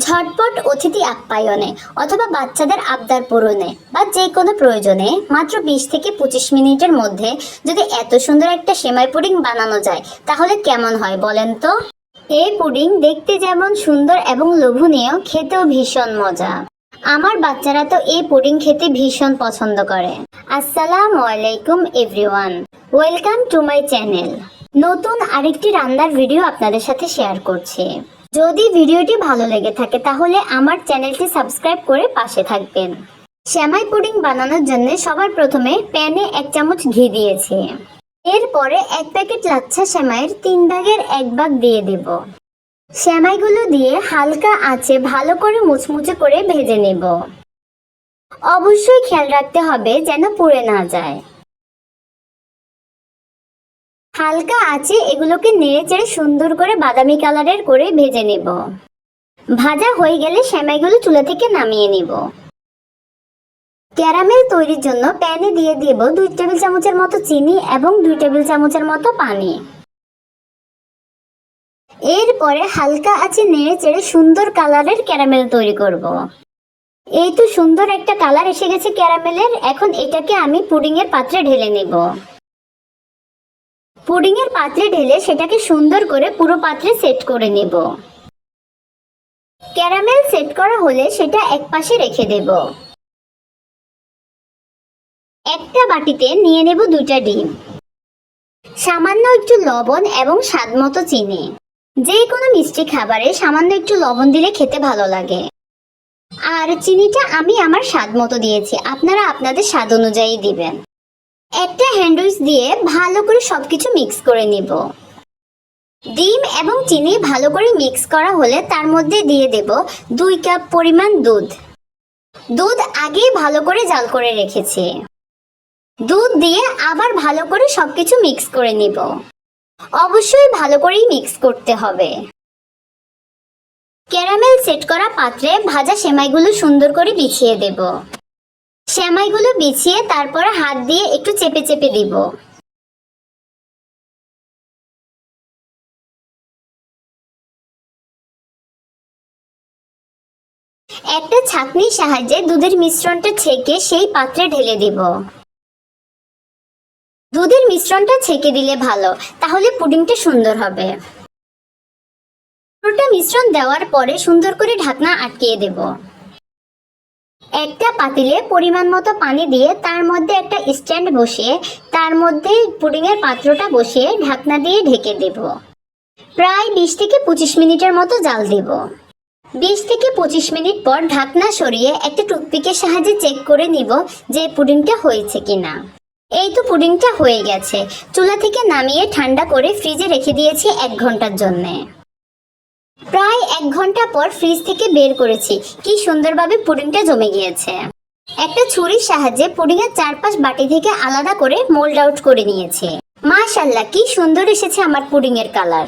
ঝটপট অতিথি আপ্যায়নে অথবা বাচ্চাদের আবদার পূরণে বা যে কোনো প্রয়োজনে মাত্র 20 থেকে 25 মিনিটের মধ্যে যদি এত সুন্দর একটা সেমাই পুডিং বানানো যায় তাহলে কেমন হয় বলেন তো। এই পুডিং দেখতে যেমন সুন্দর এবং লোভনীয়, খেতেও ভীষণ মজা। আমার বাচ্চারা তো এই পুডিং খেতে ভীষণ পছন্দ করে। আসসালামু আলাইকুম everyone, welcome to my channel. নতুন আরেকটি রান্নার ভিডিও আপনাদের সাথে শেয়ার করছি। যদি ভিডিওটি ভালো লেগে থাকে তাহলে আমার চ্যানেলটি সাবস্ক্রাইব করে পাশে থাকবেন। সেমাই পুডিং বানানোর জন্য সবার প্রথমে প্যানে 1 চামচ ঘি দিয়েছি। এরপরে 1 প্যাকেট লাচ্ছা সেমাইয়ের 3 ভাগের 1 ভাগ দিয়ে দেব। সেমাইগুলো দিয়ে হালকা আঁচে ভালো করে মুচমুচে করে ভেজে নেব। অবশ্যই খেয়াল রাখতে হবে যেন পুড়ে না যায়। হালকা আঁচে এগুলোকে নেড়েচেড়ে সুন্দর করে বাদামি কালারের করে ভেজে নেব। ভাজা হয়ে গেলে সেমাইগুলো চুলা থেকে নামিয়ে নিব। ক্যারামেল তৈরির জন্য প্যানে দিয়ে দেব 2 টেবিল চামচের মতো চিনি এবং 2 টেবিল চামচের মতো পানি। এরপরে হালকা আঁচে নেড়েচেড়ে সুন্দর কালারের ক্যারামেল তৈরি করব। এই তো সুন্দর একটা কালার এসে গেছে ক্যারামেলের। এখন এটাকে আমি পুডিং এর পাত্রে ঢেলে নেব। পুডিং এর পাত্রে ঢেলে সেটাকে সুন্দর করে পুরো পাত্রে সেট করে নেব। ক্যারামেল সেট করা হলে সেটা একপাশে রেখে দেব। একটা বাটিতে নিয়ে নেব 2টা ডিম, সামান্য একটু লবণ এবং স্বাদমতো চিনি। যে কোনো মিষ্টি খাবারে সামান্য একটু লবণ দিলে খেতে ভালো লাগে। আর চিনিটা আমি আমার স্বাদ মতো দিয়েছি, আপনারা আপনাদের স্বাদ অনুযায়ী দিবেন। একটা হ্যান্ড উইচ দিয়ে ভালো করে সবকিছু মিক্স করে নিব। ডিম এবং চিনি ভালো করে মিক্স করা হলে তার মধ্যে দিয়ে দেব 2 কাপ পরিমাণ দুধ। দুধ আগেই ভালো করে জাল করে রেখেছি। দুধ দিয়ে আবার ভালো করে সবকিছু মিক্স করে নিব। অবশ্যই ভালো করেই মিক্স করতে হবে। ক্যারামেল সেট করা পাত্রে ভাজা সেমাইগুলো সুন্দর করে বিছিয়ে দেব। সেমাইগুলো বিছিয়ে তারপরে হাত দিয়ে একটু চেপে চেপে দিব। একটা ছাঁকনির সাহায্যে দুধের মিশ্রণটা ছেঁকে সেই পাত্রে ঢেলে দিব। দুধের মিশ্রণটা ছেঁকে দিলে ভালো, তাহলে পুডিংটা সুন্দর হবে। পুরোটা মিশ্রণ দেওয়ার পরে সুন্দর করে ঢাকনা আটকিয়ে দেব। একটা পাতিলে পরিমাণ মতো পানি দিয়ে তার মধ্যে একটা স্ট্যান্ড বসিয়ে তার মধ্যে পুডিং এর পাত্রটা বসিয়ে ঢাকনা দিয়ে ঢেকে দেব। প্রায় 20 থেকে 25 মিনিটের মতো জাল দেব। 20 থেকে 25 মিনিট পর ঢাকনা সরিয়ে একটা টুথপিকের সাহায্যে চেক করে নিব যে পুডিংটা হয়েছে কিনা। এই তো পুডিংটা হয়ে গেছে। চুলা থেকে নামিয়ে ঠান্ডা করে ফ্রিজে রেখে দিয়েছি 1 ঘন্টার জন্য। প্রায় 1 ঘন্টা পর ফ্রিজ থেকে বের করেছি। কি সুন্দরভাবে পুডিংটা জমে গিয়েছে। একটা ছুরির সাহায্যে পুডিং এর চারপাশ বাটি থেকে আলাদা করে মোল্ড আউট করে নিয়েছে। মাশাআল্লাহ, কি সুন্দর এসেছে আমার পুডিং এর কালার।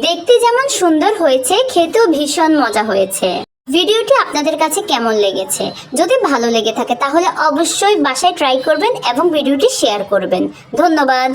দেখতে যেমন সুন্দর হয়েছে, খেতেও ভীষণ মজা হয়েছে। ভিডিওটি আপনাদের কাছে কেমন লেগেছে? যদি ভালো লেগে থাকে তাহলে অবশ্যই বাসায় ট্রাই করবেন এবং ভিডিওটি শেয়ার করবেন। ধন্যবাদ।